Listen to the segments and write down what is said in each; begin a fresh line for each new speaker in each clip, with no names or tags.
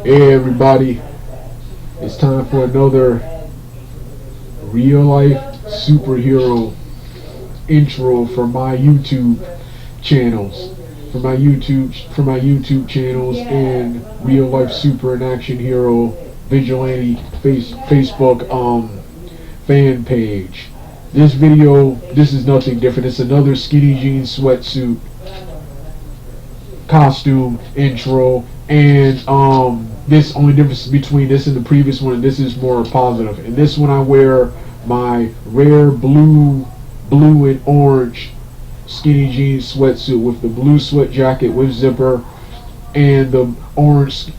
Hey everybody, it's time for another real life superhero intro for my YouTube channels. For my YouTube channels and real life super and action hero vigilante Facebook fan page. This video, this is nothing different. It's another skinny jeans sweatsuit costume intro, and this only difference between this and the previous one, this is more positive. In this one I wear my rare blue and orange skinny jeans sweatsuit with the blue sweat jacket with zipper and the orange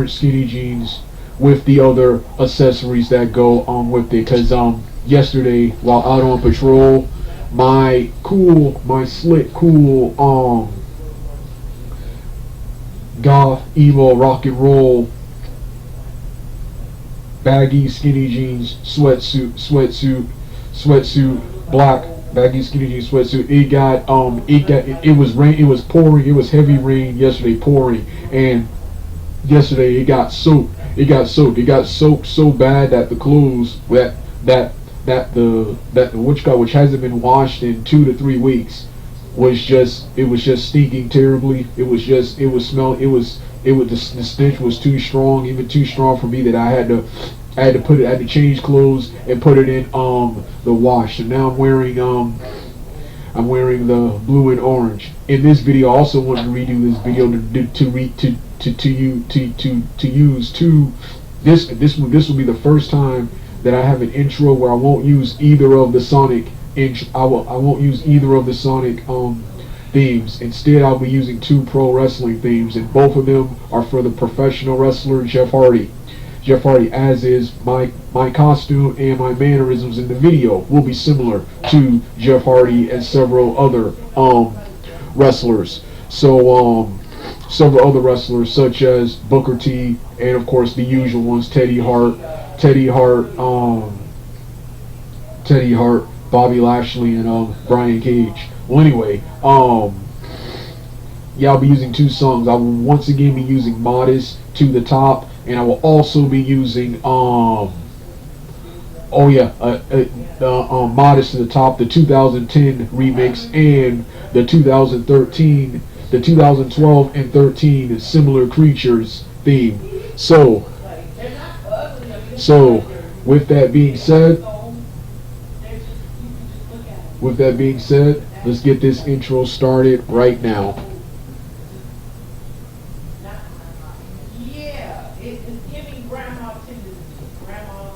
skinny jeans with the other accessories that go with it. Because yesterday while out on patrol, my slick cool goth emo rock and roll baggy skinny jeans sweatsuit black baggy skinny jeans sweatsuit, it was pouring, it was heavy rain yesterday, pouring, and yesterday it got soaked so bad that the clothes which hasn't been washed in 2 to 3 weeks was just stinking terribly. The stench was too strong, even too strong for me, that I had to change clothes and put it in the wash. So now I'm wearing the blue and orange. In this video, I also want to redo this video this will be the first time that I have an intro where I won't use either of the Sonic I won't use either of the Sonic themes. Instead, I'll be using 2 pro wrestling themes, and both of them are for the professional wrestler Jeff Hardy. As is my costume and my mannerisms in the video will be similar to Jeff Hardy and several other wrestlers. So several other wrestlers such as Booker T, and of course the usual ones: Teddy Hart, Bobby Lashley, and Brian Cage. Well, anyway, yeah, I'll be using 2 songs. I will once again be using "Modest" to the top, and I will also be using "Modest" to the top, the 2010 remix, and the 2012 and 13 Similar Creatures theme. So with that being said, let's get this intro started right now.
Yeah, it's giving grandma tendencies. Grandma,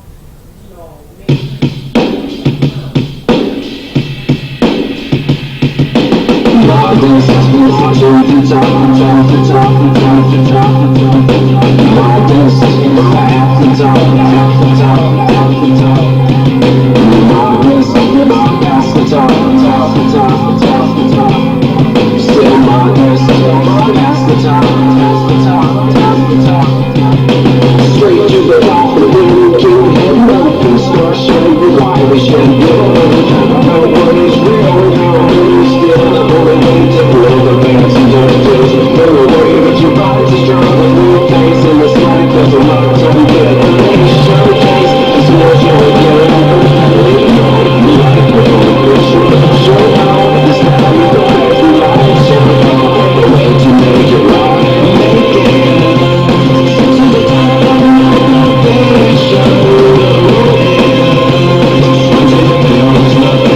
straight to the top, the wind can head up and start showing you why we should go. No one is real, no one is still the only way to blow the bands and dirties. No way that your body's as strong as your face in this life. There's a lot to be good. The showcase is more show again. Show how this time you don't have to lie. Show the way to make it right. Make it. Show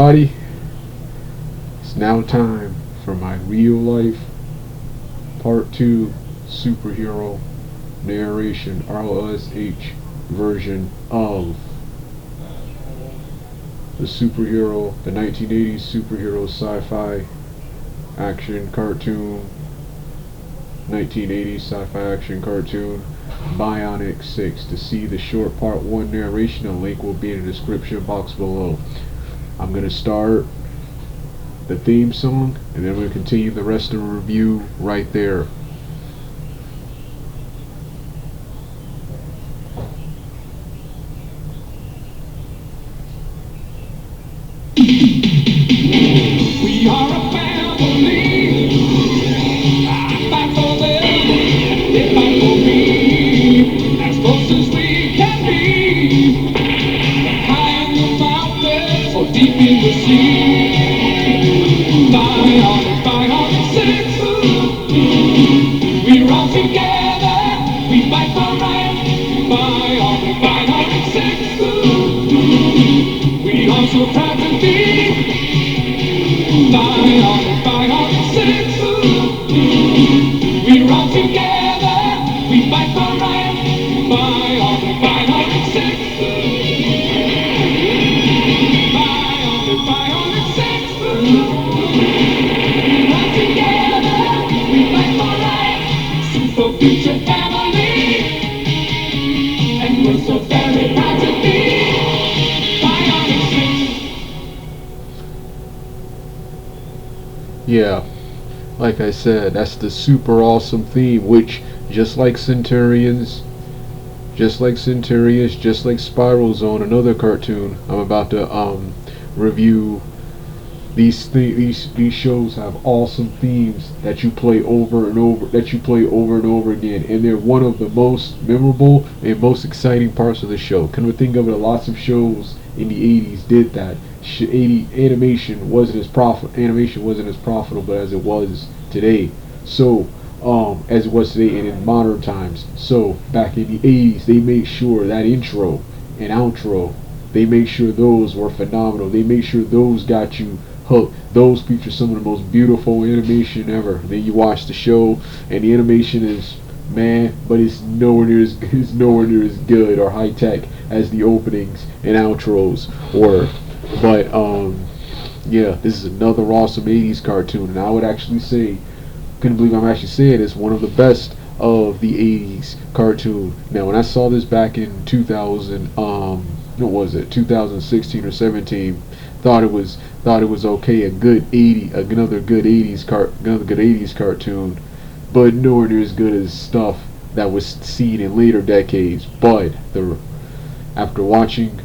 everybody. It's now time for my real life part 2 superhero narration RLSH version of the 1980s superhero sci-fi action cartoon, 1980s sci-fi action cartoon Bionic 6. To see the short part 1 narration, a link will be in the description box below. I'm going to start the theme song and then I'm going to continue the rest of the review right there.
We are a family. I fight for them, they fight for me. As close as we can be. High in the mountains or deep in the sea. Bionic 6. We're all together. We fight for right. Bionic 6. We are so proud to be. Bionic 6. We're all together. We fight for right. Bionic 6. Bionic 6. We're all together. We fight for right. Super future family. And we're so very proud to be. Bionic 6.
Yeah, like I said, that's the super awesome theme, which just like Centurions, just like Spiral Zone, another cartoon I'm about to review, these shows have awesome themes that you play over and over again, and they're one of the most memorable and most exciting parts of the show. Come to think of it, lots of shows in the 80s did that. Animation wasn't as profitable as it was today. So as it was today and in modern times. So back in the 80s, they made sure that intro and outro, they made sure those were phenomenal. They made sure those got you hooked. Those feature some of the most beautiful animation ever. Then you watch the show and the animation is, man, but it's nowhere near as good or high tech as the openings and outros were. But yeah, this is another awesome 80s cartoon, and I would actually say, couldn't believe I'm actually saying it's one of the best of the 80s cartoon. Now, when I saw this back in 2016 or 17, thought it was okay, another good 80s cartoon, but nowhere near as good as stuff that was seen in later decades. But after rewatching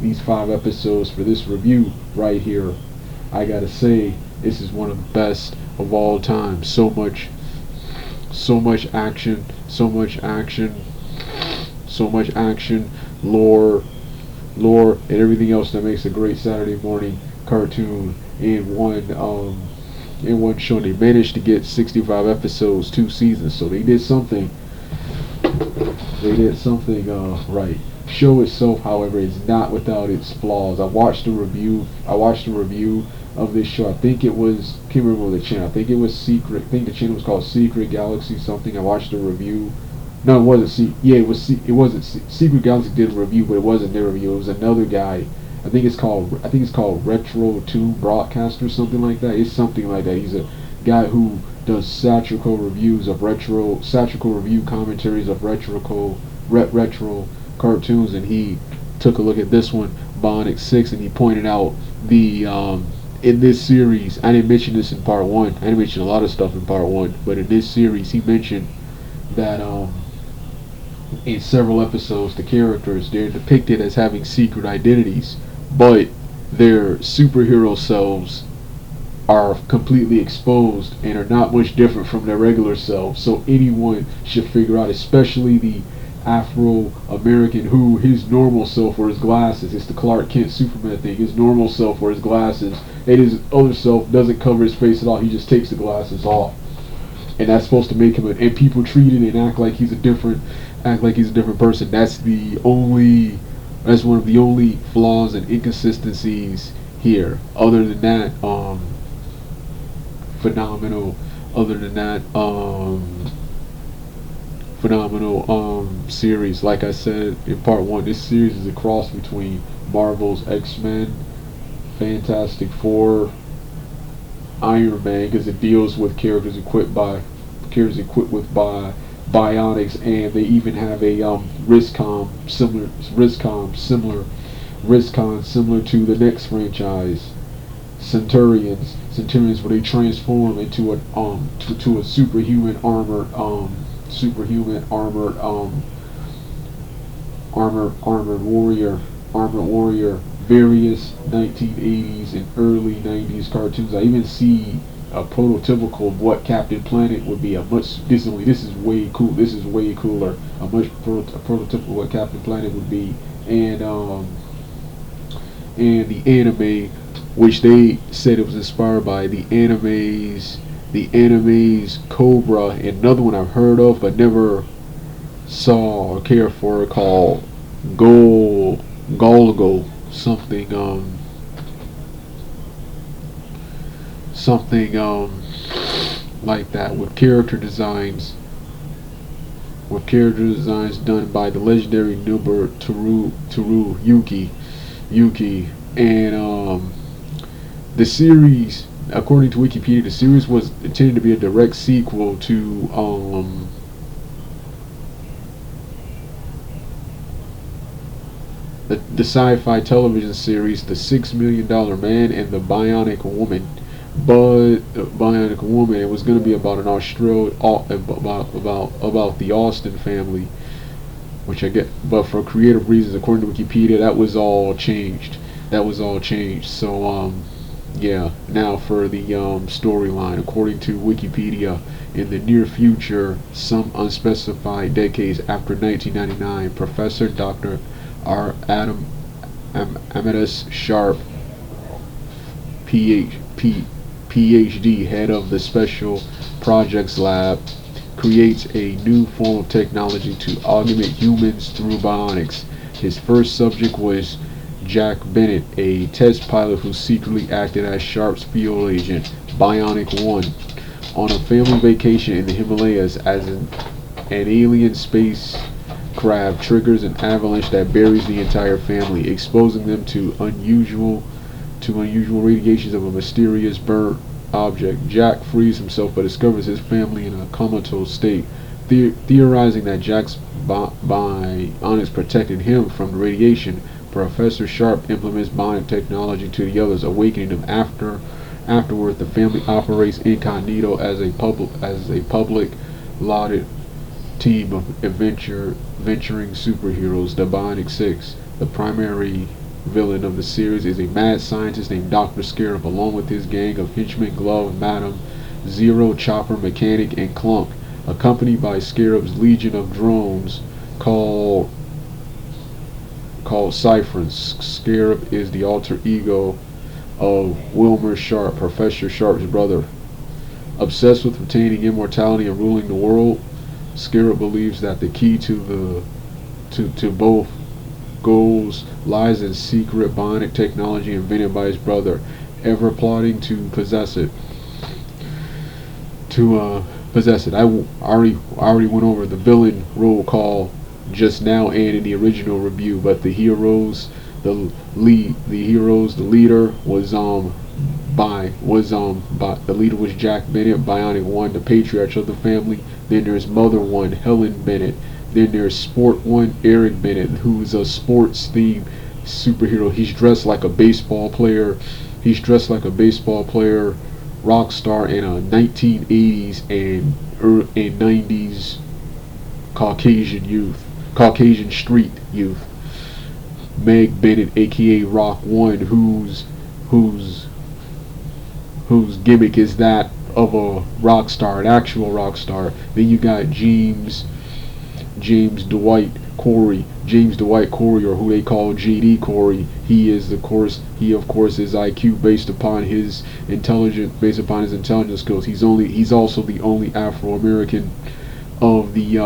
these 5 episodes for this review right here, I gotta say this is one of the best of all time. So much action, lore, and everything else that makes a great Saturday morning cartoon in one show. They managed to get 65 episodes, 2 seasons, so they did something right. Show itself, however, is not without its flaws. I watched a review of this show. I think it was, can't remember the channel. I think the channel was called Secret Galaxy something. I watched a review. No, it wasn't. It wasn't. Secret Galaxy did a review, but it wasn't their review. It was another guy. I think it's called Retro Tune Broadcast or something like that. It's something like that. He's a guy who does satirical review commentaries of retro cartoons, and he took a look at this one, Bionic 6, and he pointed out in this series, I didn't mention this in part 1, I didn't mention a lot of stuff in part 1, but in this series he mentioned that in several episodes the characters, they're depicted as having secret identities, but their superhero selves are completely exposed and are not much different from their regular selves. So anyone should figure out, especially the Afro-American, who his normal self wears glasses. It's the Clark Kent Superman thing. His normal self wears glasses, and his other self doesn't cover his face at all. He just takes the glasses off, and that's supposed to make him and people treat it and act like he's a different person. That's the only That's one of the only flaws and inconsistencies here. Other than that, phenomenal. Other than that, phenomenal series. Like I said in part one, this series is a cross between Marvel's X-Men, Fantastic Four, Iron Man, because it deals with characters equipped with bionics, and they even have a Riscon similar to the next franchise, Centurions, where they transform into a superhuman armored warrior. Various 1980s and early 90s cartoons. I even see a prototypical of what Captain Planet would be. This is way cool. This is way cooler. A prototypical of what Captain Planet would be, and the anime, which they said it was inspired by the anime's Cobra, and another one I've heard of but never saw or care for, called Golgo, something like that, with character designs done by the legendary Teru Yuki, and the series, according to Wikipedia, the series was intended to be a direct sequel to the sci-fi television series The $6 Million Man and the Bionic Woman. But Bionic Woman, it was going to be about an about the Austin family, which I get, but for creative reasons, according to Wikipedia, that was all changed. So yeah. Now for the storyline, according to Wikipedia, in the near future, some unspecified decades after 1999, Professor Dr. R. Amadeus Sharp, PhD, head of the Special Projects Lab, creates a new form of technology to augment humans through bionics. His first subject was Jack Bennett, a test pilot who secretly acted as Sharp's field agent, Bionic 1. On a family vacation in the Himalayas, as an alien spacecraft triggers an avalanche that buries the entire family, exposing them to unusual radiations of a mysterious burnt object. Jack frees himself but discovers his family in a comatose state. Theorizing that Jack's bionics protected him from the radiation, Professor Sharp implements bionic technology to the others, awakening them. Afterward, the family operates incognito as a public lauded team of venturing superheroes. The Bionic Six. The primary villain of the series is a mad scientist named Dr. Scarab, along with his gang of henchmen, Glove, Madam, Zero, Chopper, Mechanic, and Clunk, accompanied by Scarab's legion of drones called Cypherns. Scarab is the alter ego of Wilmer Sharp, Professor Sharp's brother. Obsessed with retaining immortality and ruling the world, Scarab believes that the key to both goals lies in secret bionic technology invented by his brother, ever plotting to possess it. I already went over the villain roll call just now and in the original review, but the leader was Jack Bennett, Bionic 1, the patriarch of the family. Then there's Mother 1, Helen Bennett. Then there's Sport 1, Eric Bennett, who's a sports themed superhero. He's dressed like a baseball player, rock star, in a 1980s and 90s Caucasian street youth. Meg Bennett, aka Rock 1, whose gimmick is that of a rock star, an actual rock star. Then you got James Dwight Corey, or who they call JD Corey. He of course is IQ based upon his intelligence skills. He's also the only Afro American of the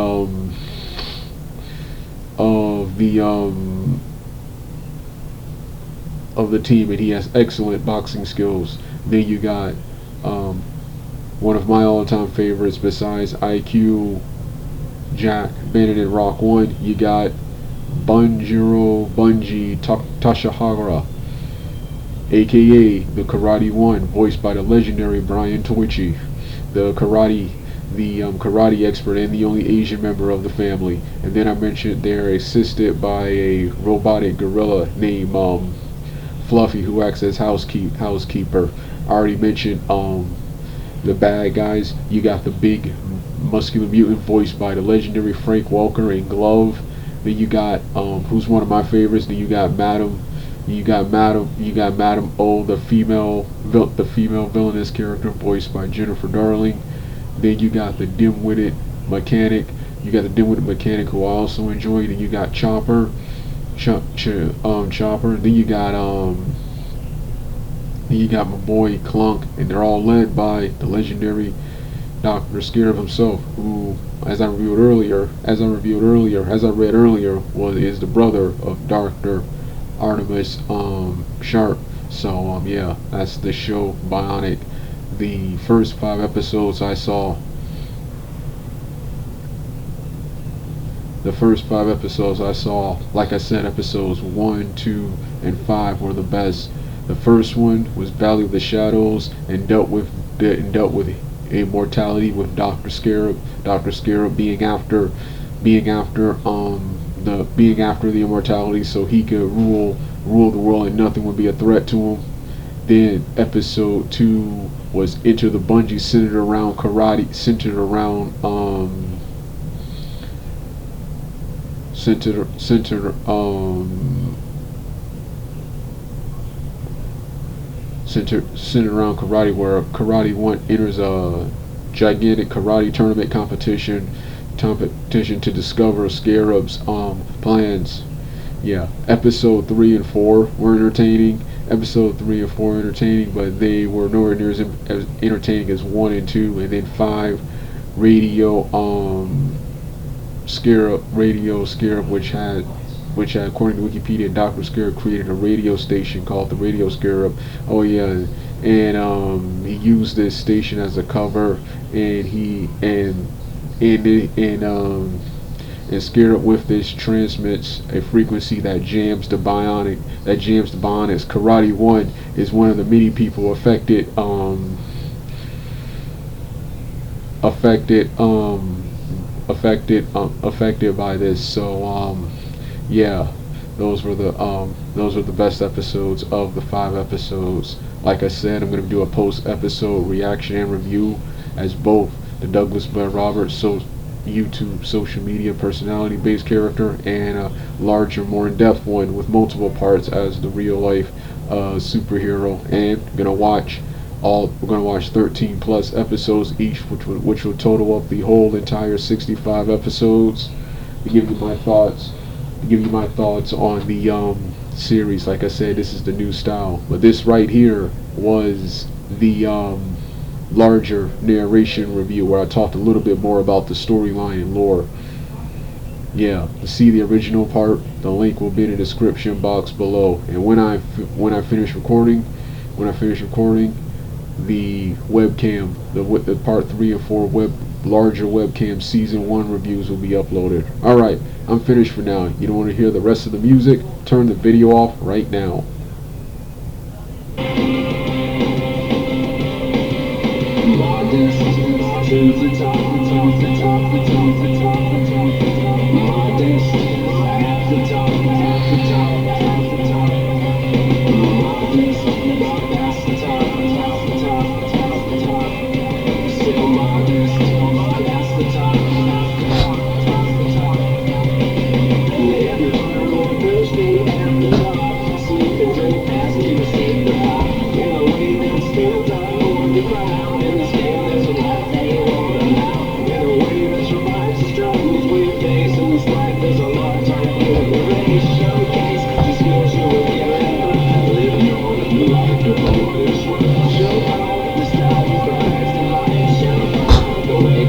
of the team, and he has excellent boxing skills. Then you got one of my all-time favorites besides IQ, Jack, Bandit, and Rock 1. You got Bunji Tashihara, aka the Karate One, voiced by the legendary Brian Toichi, the karate expert and the only Asian member of the family. And then I mentioned they're assisted by a robotic gorilla named Fluffy, who acts as housekeeper. I already mentioned the bad guys. You got the big muscular mutant voiced by the legendary Frank Welker in Glove. Then you got who's one of my favorites. Then you got Madam O, the female villainous character voiced by Jennifer Darling. Then you got the dim-witted mechanic. Who I also enjoy. Then you got Chopper. Then you got my boy Clunk, and they're all led by the legendary Dr. Scarab himself, who, as I read earlier, is the brother of Dr. Artemis Sharp. So yeah, that's the show Bionic. The first 5 episodes I saw. Like I said, episodes 1, 2, and 5 were the best. The first one was Valley of the Shadows and dealt with immortality with Dr. Scarab. Dr. Scarab being after the immortality, so he could rule the world and nothing would be a threat to him. Then episode 2 was Enter the Bungie, centered around karate, centered around karate, where Karate One enters a gigantic karate tournament competition to discover Scarab's plans. Yeah, episode 3 and 4 were entertaining. But they were nowhere near as entertaining as 1 and 2. And then 5, Radio Scarab, which had, according to Wikipedia, Dr. Scarab created a radio station called the Radio Scarab. Oh yeah, and he used this station as a cover, and Scarab with this transmits a frequency that jams the Bionics. Karate One is one of the many people affected by this. So yeah, those were the best episodes of the 5 episodes. Like I said, I'm going to do a post-episode reaction and review as both the Douglas Bud Roberts YouTube social media personality-based character, and a larger, more in-depth one with multiple parts as the real-life superhero. And we're gonna watch 13 plus episodes each, which will total up the whole entire 65 episodes. To give you my thoughts on the series. Like I said, this is the new style, but this right here was the larger narration review where I talked a little bit more about the storyline and lore. Yeah, to see the original part, the link will be in the description box below. And when I finish recording, the webcam, the part 3 and 4 larger webcam season 1 reviews will be uploaded. Alright, I'm finished for now. You don't want to hear the rest of the music? Turn the video off right now.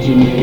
You